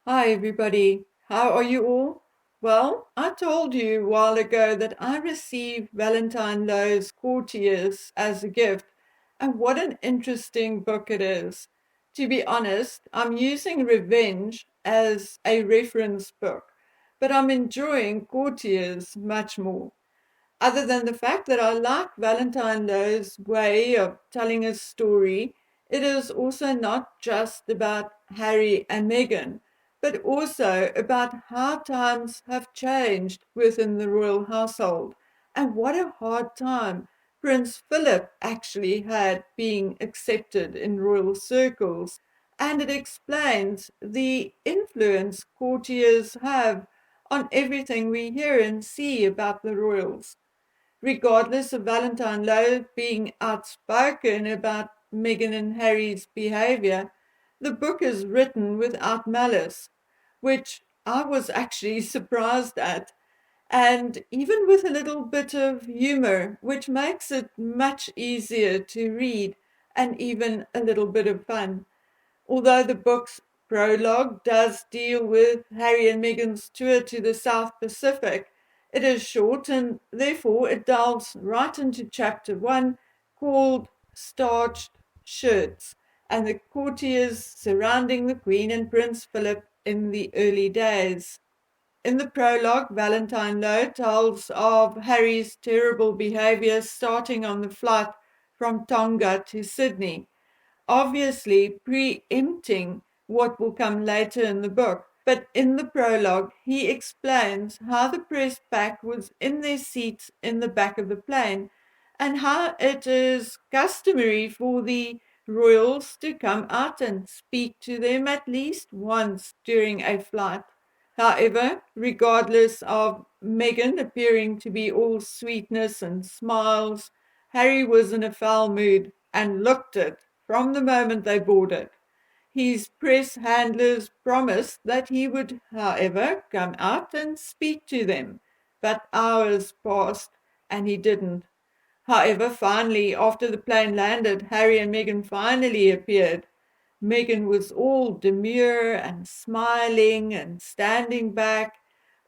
Hi, everybody. How are you all? Well, I told you a while ago that I received Valentine Lowe's Courtiers as a gift, and what an interesting book it is. To be honest, I'm using Revenge as a reference book, but I'm enjoying Courtiers much more. Other than the fact that I like Valentine Lowe's way of telling a story, it is also not just about Harry and Meghan, but also about how times have changed within the royal household and what a hard time Prince Philip actually had being accepted in royal circles. And it explains the influence courtiers have on everything we hear and see about the royals. Regardless of Valentine Lowe being outspoken about Meghan and Harry's behavior, the book is written without malice, which I was actually surprised at, and even with a little bit of humor, which makes it much easier to read and even a little bit of fun. Although the book's prologue does deal with Harry and Meghan's tour to the South Pacific, it is short and therefore it delves right into chapter one called Starched Shirts and the courtiers surrounding the Queen and Prince Philip in the early days. In the prologue, Valentine Lowe tells of Harry's terrible behavior starting on the flight from Tonga to Sydney, obviously preempting what will come later in the book. But in the prologue, he explains how the press pack was in their seats in the back of the plane and how it is customary for the royals to come out and speak to them at least once during a flight. However, regardless of Meghan appearing to be all sweetness and smiles, Harry was in a foul mood and looked it from the moment they boarded. His press handlers promised that he would, however, come out and speak to them, but hours passed and he didn't. However, finally, after the plane landed, Harry and Meghan finally appeared. Meghan was all demure and smiling and standing back.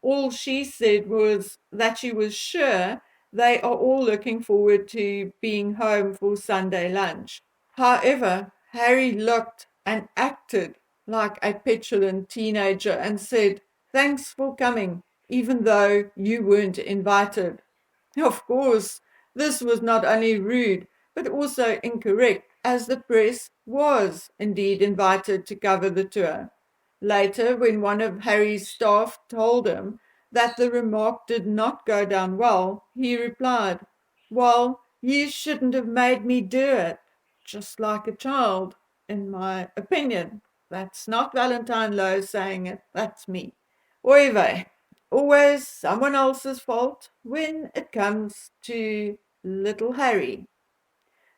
All she said was that she was sure they are all looking forward to being home for Sunday lunch. However, Harry looked and acted like a petulant teenager and said, "Thanks for coming, even though you weren't invited." Of course, this was not only rude, but also incorrect, as the press was indeed invited to cover the tour. Later, when one of Harry's staff told him that the remark did not go down well, he replied, "Well, you shouldn't have made me do it," just like a child, in my opinion. That's not Valentine Lowe saying it, that's me. Oy vey, always someone else's fault when it comes to little Harry.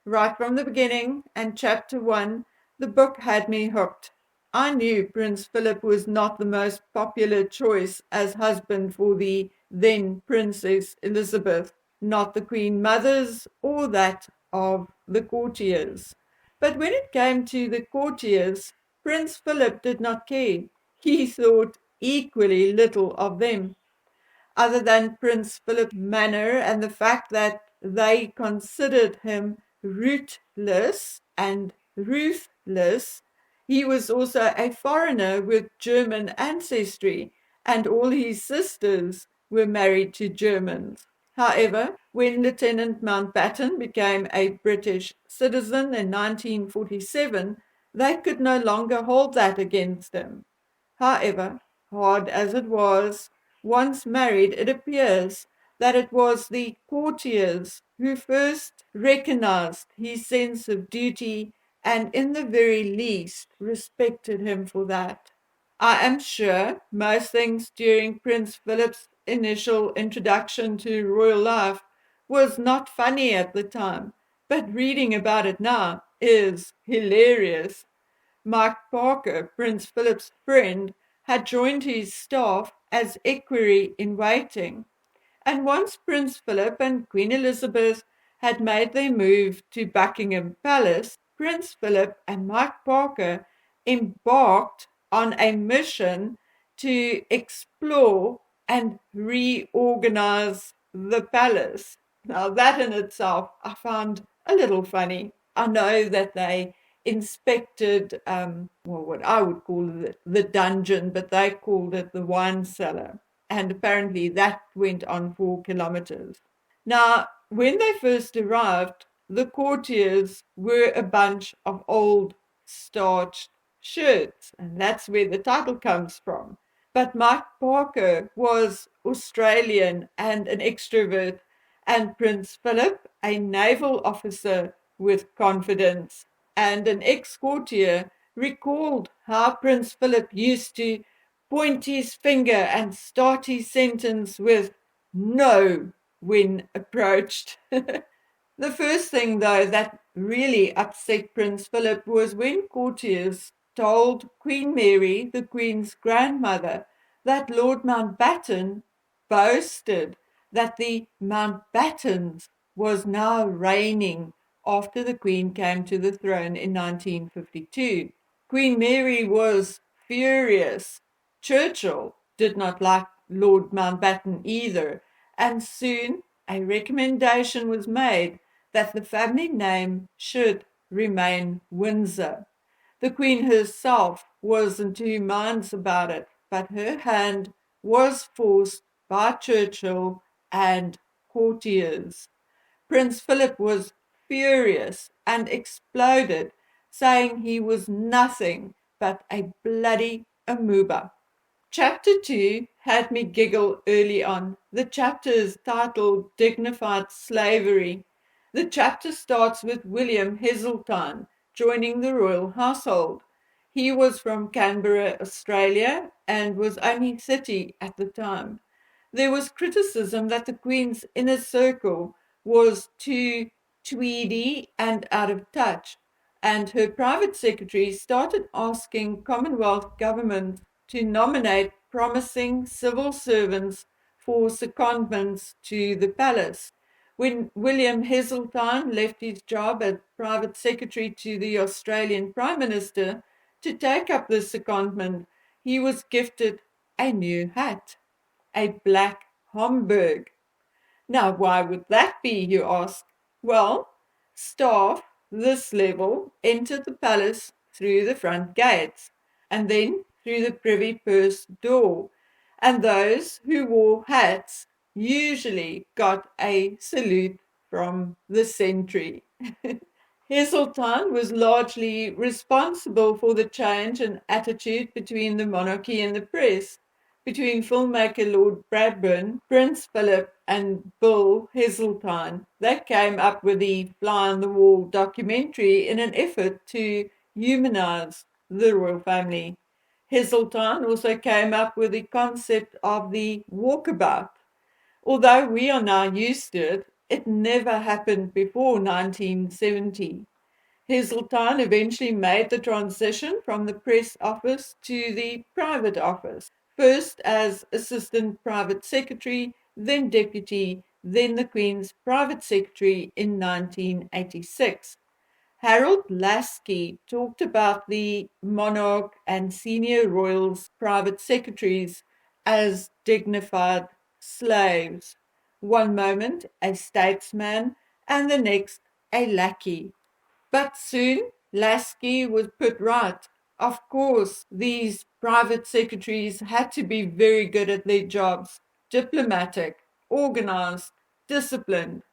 Right from the beginning and chapter one, the book had me hooked. I knew Prince Philip was not the most popular choice as husband for the then Princess Elizabeth, not the Queen Mother's or that of the courtiers. But when it came to the courtiers, Prince Philip did not care. He thought equally little of them, other than Prince Philip's manner and the fact that they considered him rootless and ruthless. He was also a foreigner with German ancestry, and all his sisters were married to Germans. However, when Lieutenant Mountbatten became a British citizen in 1947, they could no longer hold that against him. However, hard as it was, once married, it appears that it was the courtiers who first recognized his sense of duty and, in the very least, respected him for that. I am sure most things during Prince Philip's initial introduction to royal life was not funny at the time, but reading about it now is hilarious. Mike Parker, Prince Philip's friend, had joined his staff as equerry in waiting, and once Prince Philip and Queen Elizabeth had made their move to Buckingham Palace, Prince Philip and Mike Parker embarked on a mission to explore and reorganize the palace. Now, that in itself I found a little funny. I know that they inspected, what I would call the dungeon, but they called it the wine cellar. And apparently that went on 4 kilometers. Now, when they first arrived, the courtiers were a bunch of old starched shirts, and that's where the title comes from. But Mike Parker was Australian and an extrovert, and Prince Philip, a naval officer with confidence and an ex-courtier, recalled how Prince Philip used to point his finger and start his sentence with "no" when approached. The first thing, though, that really upset Prince Philip was when courtiers told Queen Mary, the Queen's grandmother, that Lord Mountbatten boasted that the Mountbattens was now reigning after the Queen came to the throne in 1952. Queen Mary was furious. Churchill did not like Lord Mountbatten either, and soon a recommendation was made that the family name should remain Windsor. The Queen herself was in two minds about it, but her hand was forced by Churchill and courtiers. Prince Philip was furious and exploded, saying he was nothing but a bloody amoeba. Chapter 2 had me giggle early on. The chapter is titled Dignified Slavery. The chapter starts with William Heseltine joining the royal household. He was from Canberra, Australia, and was only 30 at the time. There was criticism that the Queen's inner circle was too tweedy and out of touch, and her private secretary started asking Commonwealth government to nominate promising civil servants for secondments to the palace. When William Heseltine left his job as private secretary to the Australian Prime Minister to take up the secondment, he was gifted a new hat, a black Homburg. Now, why would that be, you ask? Well, staff this level entered the palace through the front gates and then through the privy purse door, and those who wore hats usually got a salute from the sentry. Heseltine was largely responsible for the change in attitude between the monarchy and the press, between filmmaker Lord Bradburn, Prince Philip, and Bill Heseltine. They came up with the Fly on the Wall documentary in an effort to humanize the royal family. Heseltine also came up with the concept of the walkabout. Although we are now used to it, it never happened before 1970. Heseltine eventually made the transition from the press office to the private office, first as assistant private secretary, then deputy, then the Queen's private secretary in 1986. Harold Lasky talked about the monarch and senior royals' private secretaries as dignified slaves. One moment a statesman, and the next a lackey. But soon Lasky was put right. Of course, these private secretaries had to be very good at their jobs, diplomatic, organized, disciplined.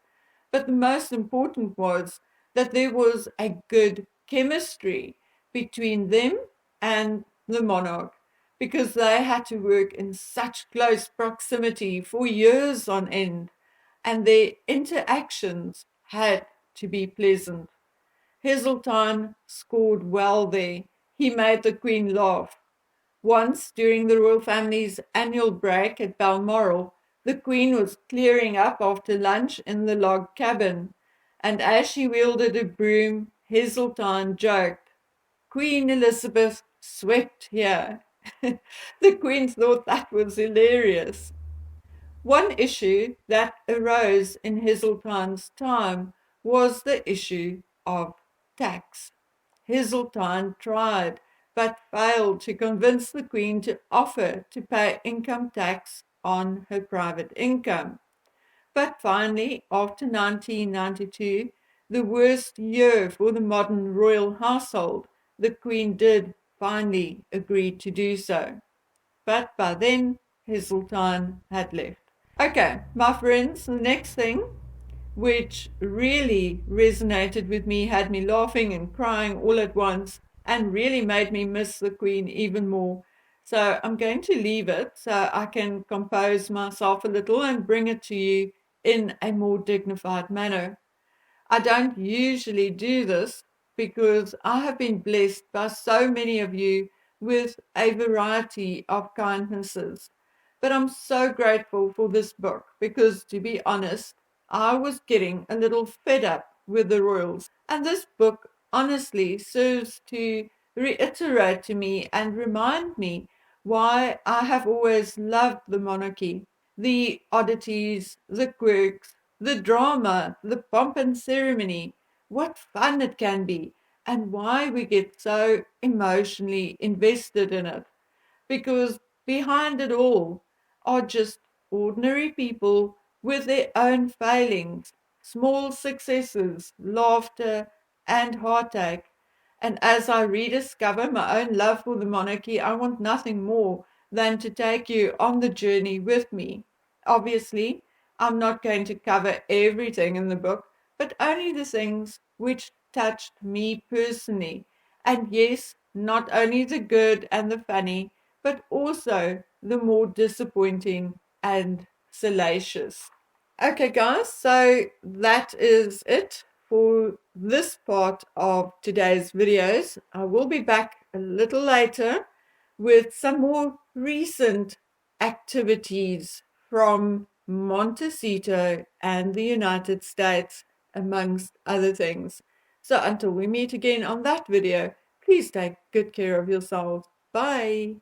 But the most important was that there was a good chemistry between them and the monarch, because they had to work in such close proximity for years on end, and their interactions had to be pleasant. Heseltine scored well there. He made the Queen laugh. Once, during the royal family's annual break at Balmoral, the Queen was clearing up after lunch in the log cabin, and as she wielded a broom, Heseltine joked, "Queen Elizabeth swept here." The Queen thought that was hilarious. One issue that arose in Heseltine's time was the issue of tax. Heseltine tried but failed to convince the Queen to offer to pay income tax on her private income. But finally, after 1992, the worst year for the modern royal household, the Queen did finally agree to do so. But by then, Heseltine had left. Okay, my friends, the next thing which really resonated with me, had me laughing and crying all at once, and really made me miss the Queen even more. So I'm going to leave it so I can compose myself a little and bring it to you in a more dignified manner. I don't usually do this because I have been blessed by so many of you with a variety of kindnesses. But I'm so grateful for this book because, to be honest, I was getting a little fed up with the royals. And this book honestly serves to reiterate to me and remind me why I have always loved the monarchy. The oddities, the quirks, the drama, the pomp and ceremony, what fun it can be, and why we get so emotionally invested in it. Because behind it all are just ordinary people with their own failings, small successes, laughter, and heartache. And as I rediscover my own love for the monarchy, I want nothing more than to take you on the journey with me. Obviously, I'm not going to cover everything in the book, but only the things which touched me personally. And yes, not only the good and the funny, but also the more disappointing and salacious. Okay, guys, so that is it for this part of today's videos. I will be back a little later with some more recent activities from Montecito and the United States, amongst other things. So until we meet again on that video, please take good care of yourselves. Bye.